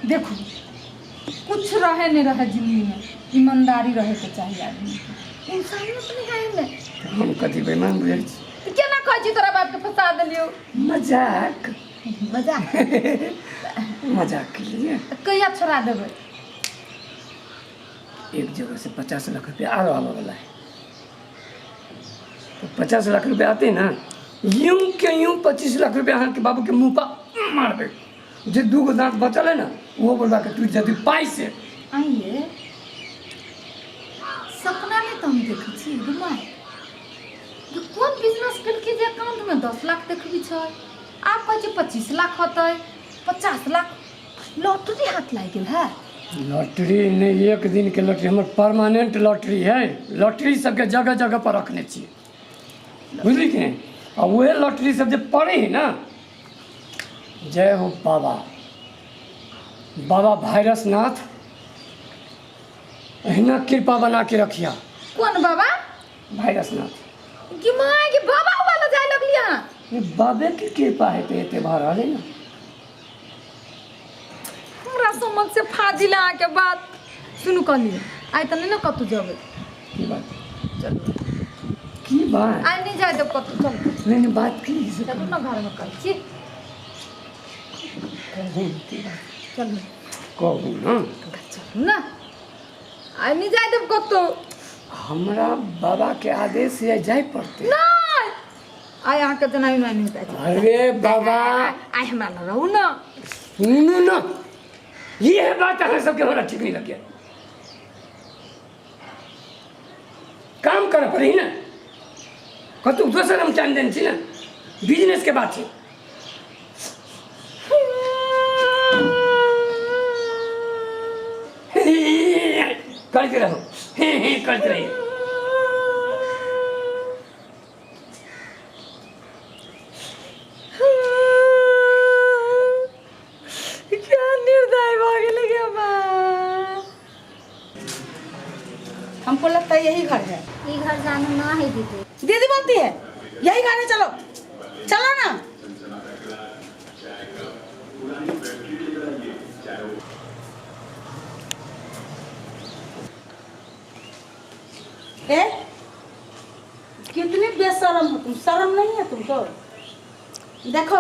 देखो कुछ रहे नहीं रहे जिंदगी में, ईमानदारी रहे के चाहिए आदमी के। इंसानियत नहीं है इनमें। हम कथी बेईमान बुझै छी? तो क्या ना कह छी तोरा बाप के फंसा दिलियो? मजाक मजाक मजाक के लिए कहिया छोड़ा देबै? एक जगह से 50 लाख रुपया आ रहा वाला है, तो 50 लाख रुपया आते ना, यूं के यूं 25 लाख रुपया अहाँ के बाबू के मुँह पर मार दे। जे 2 दांत बचल है ना वो बोलबा के टूट जाती पाई से। आइए सपना में तो हम देखै छी घुमाए जो कोन बिजनेस करके जे अकाउंट में 10 लाख देखबी छै, आप कहै छी 25 लाख होतै, 50 लाख लॉटरी हाथ लाग गेल है। लॉटरी नहीं, एक दिन के लॉटरी हमारे परमानेंट लॉटरी है। लॉटरी सबके जगह जगह पर रखने चाहिए, बुझली कि नहीं? और वह लॉटरी सब जब पड़े है ना, जय हो बाबा, बाबा भैरसनाथ अहिना कृपा बना के रखिया। कौन बाबा? भैरसनाथ कि माँ के बाबा वाला जाए लगलिया? ये बाबे की कृपा है पे एते भर रहे ना। हमरा समझ से फाजिला के बात सुनु कहलिए आइ त नहीं ना कतु जबे। की बात? चलो की बात? आइ नहीं जाए तो कतु चल। नहीं बात की चलो ना घर में कर छी। चलो कहू ना, चलो ना आइ नहीं जाए तो कतु। हमरा बाबा के आदेश से जाए पड़ते। नहीं आइ अहाँ के जना नहीं होता है। अरे बाबा आइ हमरा ना रहू ना। सुनो ना, ये बात अगर सबके हमरा ठीक नहीं लगे। काम कर पड़ी ना, कतु दोसर हम चान देन छी ना, बिजनेस के बात है। करते रहो, करते रहिए। क्या निर्दय भागे लगे हमको लगता है यही घर है। ये घर जाना ना है दीदी। दीदी बोलती है यही घर है, चलो चलो ना। ए कितनी बेशरम हो तुम, शर्म नहीं है तुमको? देखो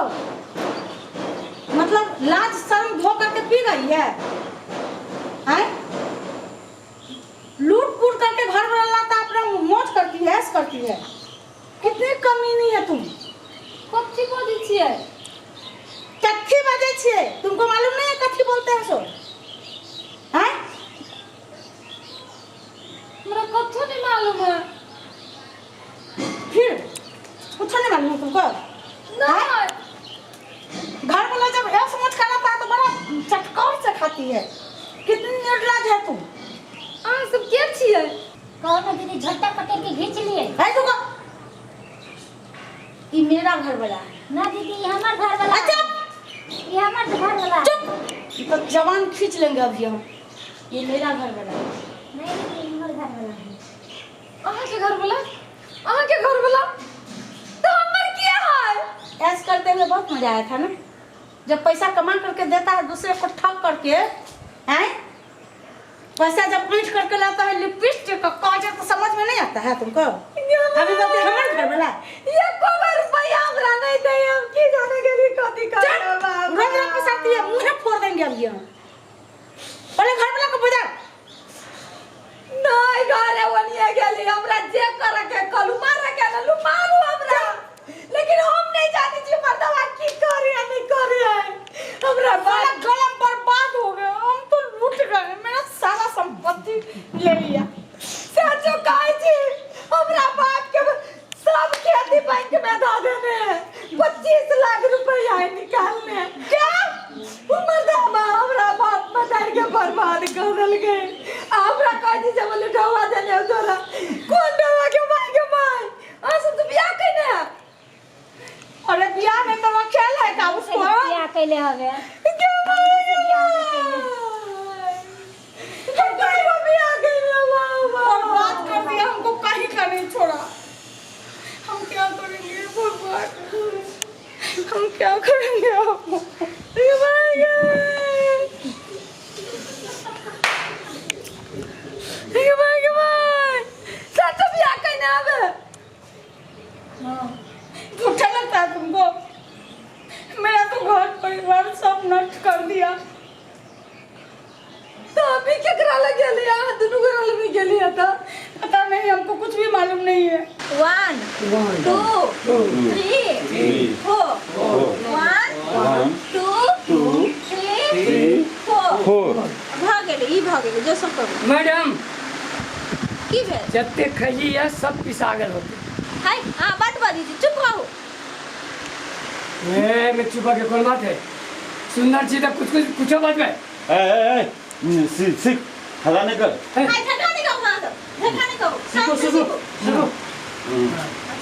मतलब लाज शर्म धो करके पी गई है, हैं? लूट पूट करके घर बनाता अपना मौज करती है, ऐश करती है। कितनी कमीनी है तुम। कथी बोली छिए? कथी बजे छिए? तुमको मालूम नहीं है कथी बोलते हैं सो? हैं? मेरा कथी नहीं मालूम है। फिर कुछ नहीं मालूम है तुमको? नहीं। घर वाला जब ऐश मौज कराता है तो बड़ा चटकार से खाती है। कितनी निर्लज है तुम। अहाँ सब के छिए? कहो ना दीदी, झट्टा पकड़ के खींच लिए। है तो ये मेरा घर वाला है ना दीदी, ये हमार घर वाला। अच्छा ये हमार घर वाला। चुप, तो जवान खींच लेंगे अभी हम। ये मेरा घर वाला है। नहीं दीदी, हमार घर वाला है। अहाँ के घर वाला? अहाँ के घर वाला तो हमर क्या है? ऐश करते हुए बहुत मजा आया था ना, जब पैसा कमा करके देता है दूसरे को ठग करके, हैं? पैसा जब पीट करके लाता है लिपस्टिक का काजल, तो समझ में नहीं आता है तुमको? अभी बोलते हमारे घर वाला ये कोई रुपया हमरा नहीं दे, हम की जाने के लिए कथी कर बाबा। रोज रोज फसाती है, मुंह फोड़ देंगे अभी हम। पहले घर वाला को बुझा। नहीं घरे वनिया गेली, हमरा जे करे के कलू मारे के लू मारू हमरा, लेकिन हम नहीं जानी छी मर्दवा की करे या नहीं करे है। हमरा बड़ा गलम बर्बाद हो गया, हम तो लूट गए, मेरा सारा संपत्ति ले लिया। सचो काहे छी हमरा बाप के सब खेती बैंक में दा देने 25 लाख रुपया निकालने। क्या मर्दवा हमरा बाप मदार के बर्बाद कर देलके। हमरा कह दी जब लुटावा देने तोरा कौन डवा के माई के माई आसु तू बियाह कइने है? अरे बियाह में तो खेल है का उसको क्या कैले हवे? क्या बियाह कइने बाबा बर्बाद कर दिया हमको, कहीं का नहीं छोड़ा। हम क्या करेंगे भगवान, हम क्या करेंगे अब? नष्ट कर दिया। तो अभी क्या करा लगे लिया दोनों करा में गेली था पता नहीं हमको कुछ भी मालूम नहीं है। 1 2 3 4 1 2 3 4 भागे जो सब करो मैडम की भेल जत्ते खैली है सब पिसा गेल होते हाय हां बात बाजी चुप रहो। मैं चुपा के कौन बात है सुंदर जी तो कुछ बात है ए सीख हराने कर हाय ठकाने का मार ठकाने का सीखो चलो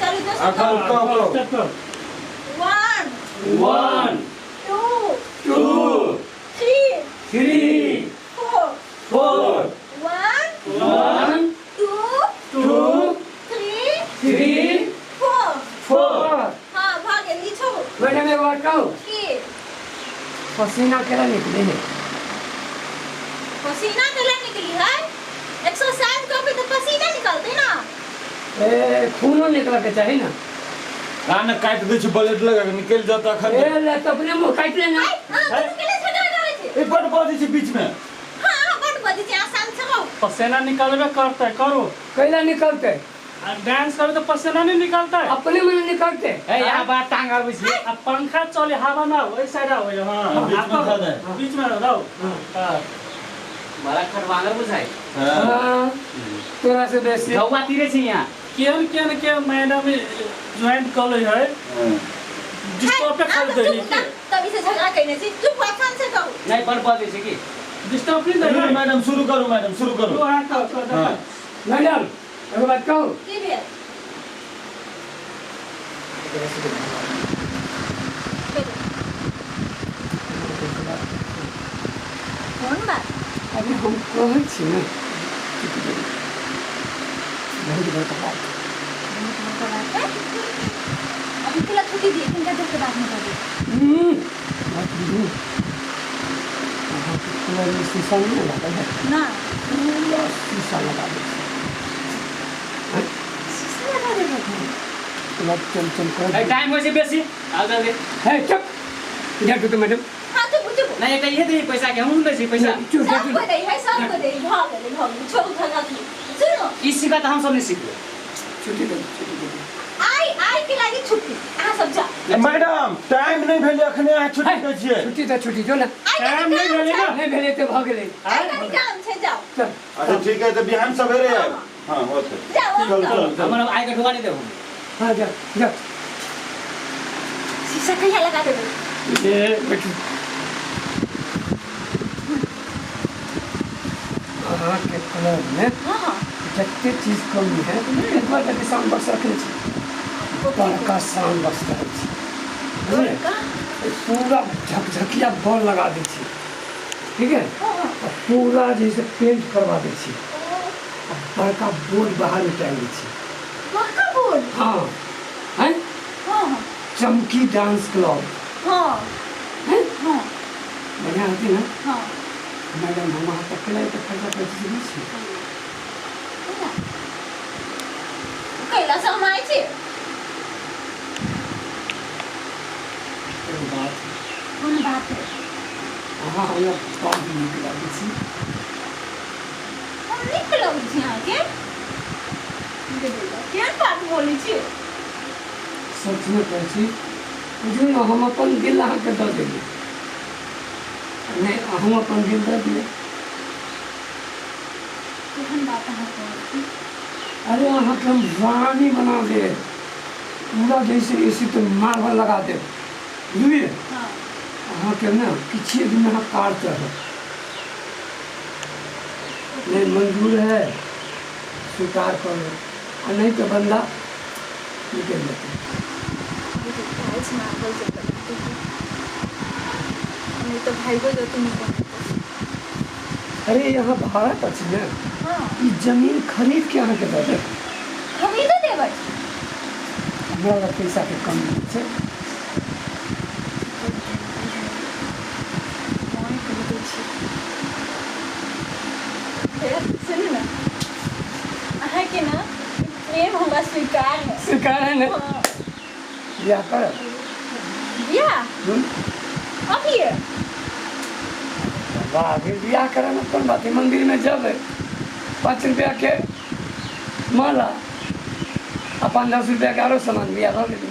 तो अकल करो 1 1 2 2 3 3 4 4 1 1 2 2 3 3 4 4 हाँ भागे ली छोड़ो मैडम एक बात कहूँ की पसीना केला निकले है पसीना निकलने निकली है एक्सरसाइज करो तो पसीना निकलते ना ए खूनो निकला के चाहिए ना कान काट दे छ ब्लेड लगा के निकल जाता खर ए ले तो अपने मुंह काट लेना हां तुम के लिए छटा रहे थे ए बड़ बाजी छ बीच में हां बट बजे से आसान से रहो पसीना निकालबे करता है करो कैला निकलते डांस करे तो पसीना नहीं निकलता है। अपने मन निकलते ए यहाँ बात टांग आ बसी अब पंखा चले हवा ना ओइ साइड आओ हां बीच में खा दे बीच में रहो हां बड़ा खरवांगर बुझाई हाँ तोरा से बेसी गौवा तीरे छी यहाँ के मैडम ज्वाइन कर ले है डिस्टर्ब पे कर दे तभी से झगड़ा करने से चुप आसान से कहो नहीं बड़ बात है कि डिस्टर्ब नहीं दे मैडम शुरू करो तो हां कर हां मैडम एक बात कहूँ की भेल कौन बात अभी हम कहै छी ना बहुत बड़का बात अभी तुला छुट्टी दी इनका जब के बाद में कर बात दी हाँ पूरा शीशा नहीं लगा है ना शीशा लगा दे शीशा लगा दे पूरा चल कर ए टाइम होइसे बेसी आ जल्दी है चुप इधर तो मैडम हां चुप चुप नहीं एक ये दे पैसा के हम दे छी पैसा चुप सबको दे है सबको दे भाग छोड़ झगड़ा की सुनो इसी का तो हम सब नहीं सीखे छुट्टी दे आई के लागी छुट्टी आ सब जा मैडम टाइम नहीं भेले अखने आ छुट्टी दै छियै छुट्टी जो ना टाइम नहीं भेले ना नहीं भेले तो भाग गेले आई का काम छे जाओ चल अच्छा ठीक है तो बिहान सवेरे है हां होते जाओ चल हमरा आइ के ढुका नहीं दे हाँ जा शीशा कहीं लगा दे ये बैठो हाँ के कलर में हां जत्ते चीज कमी है एक बार तक साउंड बॉक्स रखने छी बड़का साउंड बॉक्स रखे छी बुझलिए पूरा झकझकिया बॉल लगा दै छी ठीक है और पूरा जैसे पेंट करवा दै छी और बड़का बोर्ड बाहर निकाल दै छी बड़का बोल हाँ हैं हां चमकी डांस क्लब हां हैं हां बढ़िया होती ना हां मैडम हम वहाँ तक के तो खर्चा पैसे नहीं छी कैला समय छे कौन बात है हाँ हम लोग बहुत निकला छी हम निकलो छी आके क्या बात बोली छी सच में कहै छी बुझू ना हम अपन दिल अहाँके दऽ देलियै नहीं हम अपन दिल दऽ दियै केहन बात अहाँ कहै अरे अहाँके हम रानी बना दे पूरा जैसे एसी पे मार्बल लगा दे बुझलियै हां अहाँके ना किछे दिन अहाँ कार चढ़ब नहीं मंजूर है स्वीकार कर लो और नहीं तो बंदा निकल जाते नहीं तो भाई को जो तुम अरे यहाँ भाड़ा पर छी ना हां ई जमीन खरीद के अहाँके दऽ देब खरीद देबै हमरा लग पैसा के कमी नहि छै सुन ना अहाँ के ना प्रेम हमरा स्वीकार है स्वीकार है ना हाँ। या कर बियाह अभी है वाह फिर बियाह करे में कौन बात है, मंदिर में जब 5 रुपया के माला आ 5-10 रुपया के आरो सामान बियाह भऽ गेलै।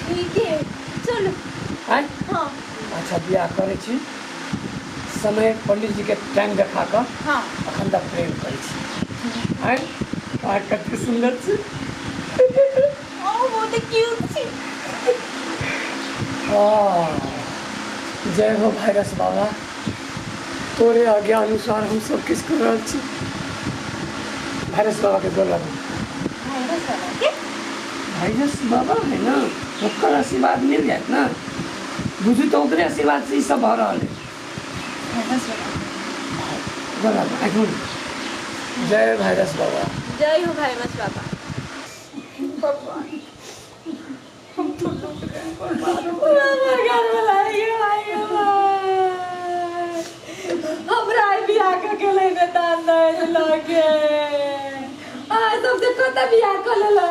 ठीक है चलो। आँय हाँ अच्छा बियाह करै छी, समय पंडित जी के टाइम देखा कऽ हाँ अखन तक प्रेम करै छी। आँय आर कते सुंदर छी। ओ बहुत क्यूट छी। जय हो भाइरस बाबा, तोरे आज्ञा अनुसार हम सब किस कर रहल छी। भाइरस बाबा के गोर लागू। भाइरस बाबा है ना, ओकर आशीर्वाद मिल जाए ना, बुझू तो ओकरे आशीर्वाद से ई सब भऽ रहल है। गोर लागू आँखि। जय भाइरस बाबा। जय हो भाइरस बाबा। भगवान हम तो लूट गए, घर बुलाइए भाई। हमरा बियाह के गेले ने दान दे लगे आ सब देखो त बियाह कर लेला।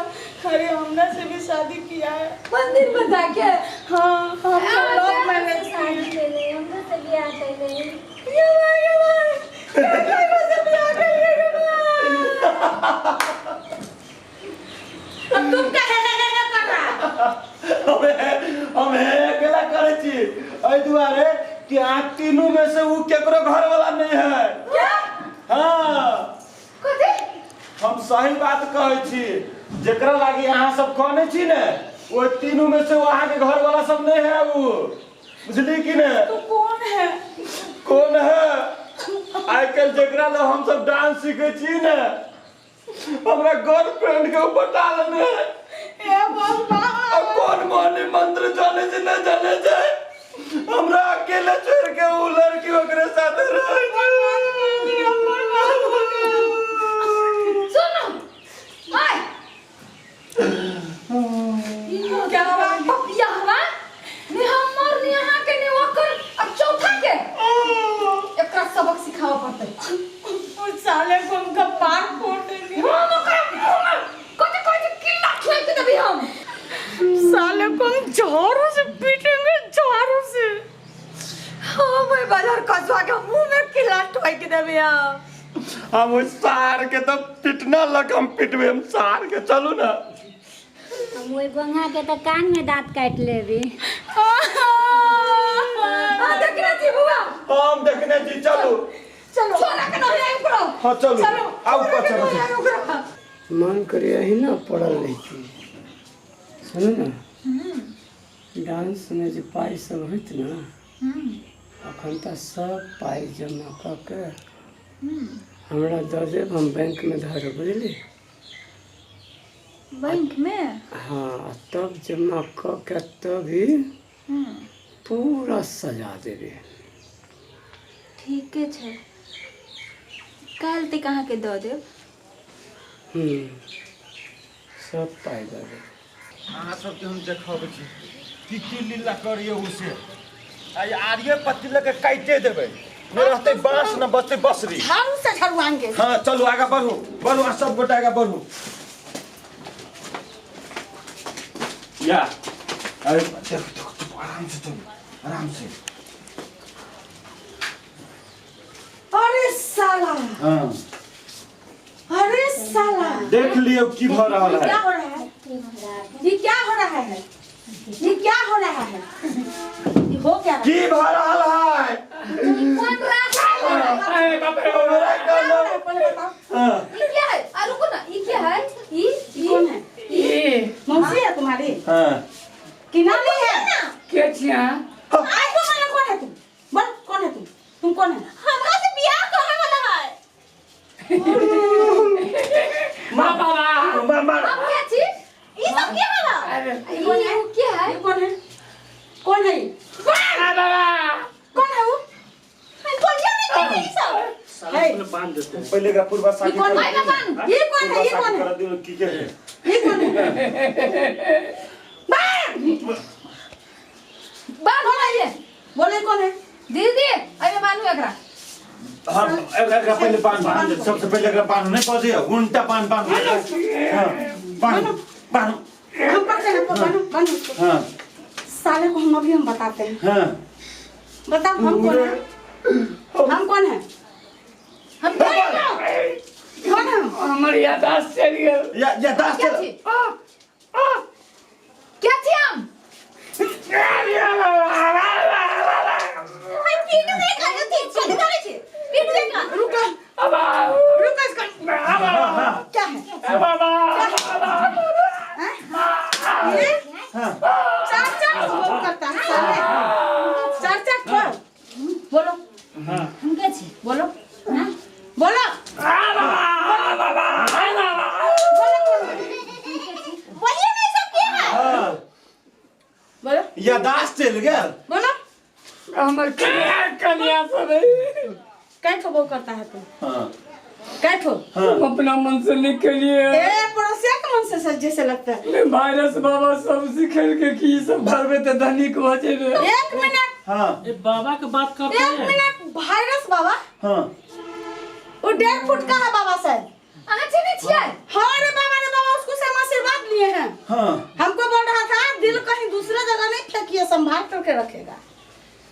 अरे हमरा से भी शादी किया है मंदिर में जाके। हाँ हम लोग मैंने शादी कैले हमरे से बियाह कैले। ये भाई हमरा से बियाह कर लिया। अब तुम क्या कर रहा? हमें अकेला करे छी एहि दुआरे कि अहाँ तीनों में से उ केकरो घर वाला नहीं है। क्या? हाँ कथी? हम सही बात कहै छी, जेकरा लागी अहाँ सब कहने छी ने वो तीनों में से वो अहाँ के घर वाला सब नहीं है। वो बुझली कि ने? तो कौन है? कौन है? आइ काल्हि जेकरा ले हम सब डांस सीखे छी ने, हमरा गर्लफ्रेंड के ऊपर डालने है। ए भगवान अब कौन माने मंत्र जाने से न जाने जाए, हमरा अकेले छोड़ के वो लड़की ओकरे साथ रह सुनो आय क्या बात पपिया हवा ने हमर ने यहाँ के ने ओकर अब चौथा के एकरा सबक सिखावा पड़तै। ओ साले को हमका पार फोड़ देंगे। हम ओकरा कते किल्ला छोड़ के देबी हम। साले को हम झाड़ू से पीटेंगे, झाड़ू से। हाँ मैं बाजार कसवा के मुंह में किल्ला ठोक के देबी हम उस सार के तो पिटना लग, हम पिटबे हम सार के। चलू ना हम ओइ बंगा के त कान में दांत काट लेबी। देखना छी बुआ। हम देखने छी। चलू चलो छोरा के नहीं आए ऊपर। हाँ चलू आओ ऊपर चलो। मन करे यही ना पड़ल रहती। सुनो ना, डांस में जो पाई सब होत ना, अखन तक सब पाई जमा कऽ के हमरा दऽ देब, हम बैंक में धरब। बुझली? बैंक में? हाँ तब जमा कऽ के तभी पूरा सजा देबे। ठीके छै, काल तक अहाँ के दऽ देब। सब पाई दऽ देब। अहाँ सबके हम देखाबै छी की लीला करिए उसे। आई आर्य पत्ती लेके काटे देबै, न रहते बांस न बचते बसरी। झाड़ू से झड़वाएंगे। हाँ चलो आगे बढ़ो बढ़ो, आ सब गोटा आगे बढ़ो। या अरे देखो आराम से चलो, आराम से। अरे साला, हाँ अरे साला, देख लियो की भ रहा क्या है। हो रहा है? ये क्या हो रहा है? ये क्या हो रहा है? ये हो क्या रहा है? की भ रहा है? कौन रहा है? अरे बाप रे, हमरा क्या हो रहा है? पहले बताओ। हाँ ये क्या है? रुको ना, ये क्या है? ये कौन है? ये मौसी है तुम्हारी? हाँ किनारी है? के छिया? आई तो मालूम कौन है तुम? बोल कौन है तुम? तुम कौन है? हमरा से बियाह करने वाला है। माँ बाबा मामा अब क्या चीज? ये सब क्या है? अरे ये कौन है? क्या है? ये कौन है? कौन है? बाबा कौन है वो? कौन जाने ये सब? साले को बांध देते हैं। पहले का पूर्वा शादी ये कौन है? ये कौन है? ये कौन है? कर दियो की के है। ये कौन है? बात हो रही है। बोले कौन है? दीदी अरे मानू एकरा। हम एकरा पहले पान दे, सबसे पहले एकरा पान नहीं पहुंचे, उल्टा पान हां पान पान हम पढ़ते हैं बनो। हां साले को हम अभी हम बताते हैं। हां बताओ हम कौन है? हम कौन है? हम कौन है? कौन है? हमारी यादाश्त चल गई। या दास क्या चल थी? क्या थी हम? भाई पीटू देखा जो थी चली जाने थी। पीटू देखा। रुको रुको इसको। क्या है? हैं? ये चार फोन करता है साले। चार फोन। बोलो हम के छी बोलो हां बोलो बोलिए नहीं सब क्या है? हां बोलो या दास चल गया। बोलो हमारे कन्या सब कैठो वो करता है तू? हां कैठो? हम अपना मन से निकलिए। ए पड़ोसिया के मन से जैसे लगता है। वायरस बाबा सब सिखेल के की सब घर में तो धनिक बचे रे। एक मिनट हां ये बाबा की बात करते एक हैं। मिनट वायरस बाबा हां वो 1.5 फुट का है बाबा साहब। अहाँ चिन्ह छियै हाँ रे बाबा उसको से हम आशीर्वाद लिए हैं। हां हमको बोल रहा था दिल कहीं दूसरा जगह नहीं फेंकिए संभाल करके रखेगा।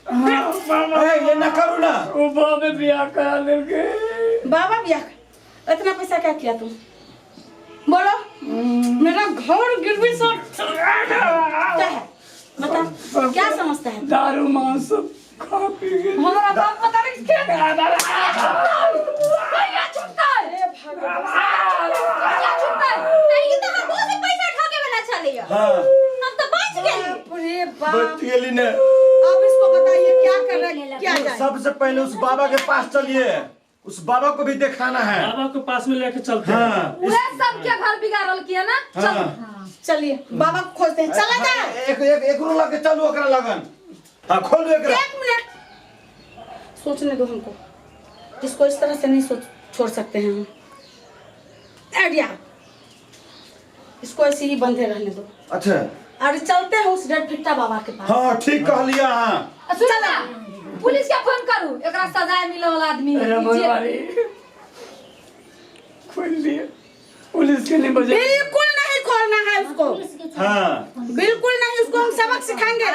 ए ये ना करू ना। वो बाबे बियाह करा लेके। बाबा बिया इतना पैसा क्या किया तुम? बोलो मेरा घर गिरवी सब क्या है बता क्या समझता है? दारू मांस सब खा पी के हमारा बाप पता नहीं क्या छुटता है। अरे भगवान क्या छुटता है? नहीं तो हम से पैसा ठगे वाला चले हां हम तो बच गए। अरे बाप बच गेली ने। अब इसको बताइए क्या कर रहे क्या जाए? सबसे पहले उस बाबा के पास चलिए। उस बाबा को भी दिखाना है। बाबा के पास में लेके चलते हैं। हाँ वे सब क्या घर बिगाड़ल किया ना? हाँ। चलिए बाबा को खोजते हैं। चला जा एक एक एक रो लगे चलो ओकरा लगन। हां खोल एकरा। एक मिनट सोचने दो हमको। इसको इस तरह से नहीं छोड़ सकते हैं हम। आइडिया इसको ऐसे ही बंधे रहने दो। अच्छा और चलते हैं उस डेढ़ फिट्टा बाबा के पास। हां ठीक कह लिया। हां चला पुलिस के फोन करू एकरा सजाए मिले वाला आदमी है। रमन वाली खोल दिए। पुलिस के नहीं बजे। बिल्कुल नहीं खोलना है उसको। हां बिल्कुल नहीं उसको हम सबक सिखाएंगे।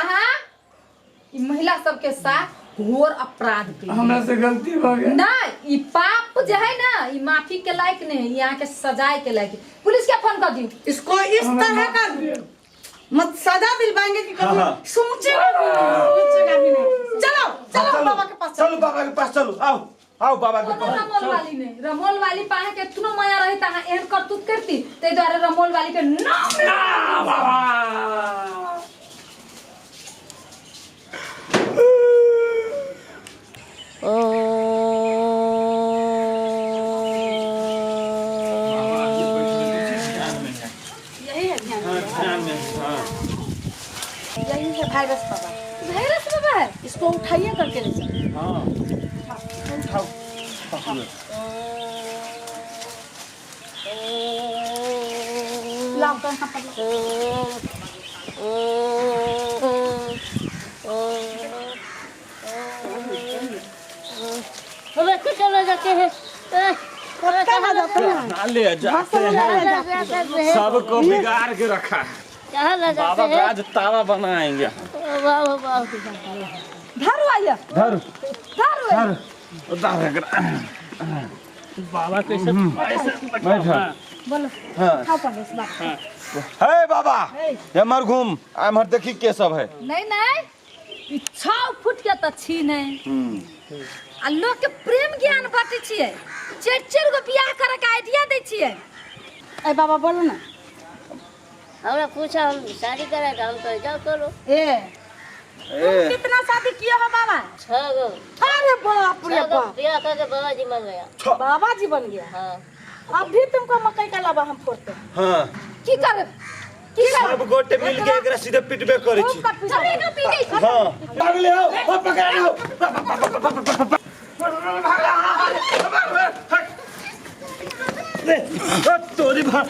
ई महिला सबके साथ घोर अपराध के हमरा से गलती हो गई। ना ई पाप जो है ना ई माफी के लायक नहीं यहाँ के सजाए के लायक। पुलिस के फोन कर दी इसको इस तरह का मत सजा दिलवाएंगे कि कभी सोचेगा भी नहीं। चलो चलो बाबा के पास चलो बाबा के पास चलो। आओ आओ बाबा के पास। रमोल वाली ने रमोल वाली पाए के इतनो माया रही ता एहन करतूत करती ते द्वारे रमोल वाली के नाम ना बाबा यही है ध्यान ध्यान में। हाँ यही है वायरस बाबा है। इसको उठाइए करके ले चलो। हाँ लाओ तो यहाँ पर हमें कुछ चला जाते हैं कहाँ जाते हैं? ले जाते हैं। सबको बिगाड़ के रखा है। कहाँ ले बाबा जाते का हैं? आज तावा बनाएंगे। वाह वाह धरो आइए धर धरो धर उतार बाबा कैसे बैठा। बोलो हाँ खाओ पहले इस बात हे बाबा ये मरघूम आमर देखी के सब है। नहीं नहीं 6 फुट के तो छी नहीं आ लोग के प्रेम ज्ञान बांटे छिए 4 गो बियाह करे के आइडिया दे छिए। ए बाबा बोलो ना हमरा पूछा हम शादी करेगा हम तो जाओ करो ए तुम कितना शादी किए हो बाबा? 6 गो अरे बाप रे 6 गो बाप बियाह करके बाबा जी बन गया। बाबा जी बन गया। हाँ अभी तुमको मकई का लावा हम फोड़ते हैं। हाँ की करे की करे सब गोटे मिल के एकरा सीधे पिटबे करै छी। चलेगा पीने हां भाग ले आओ ओ पकड़ लो। तोरी भाग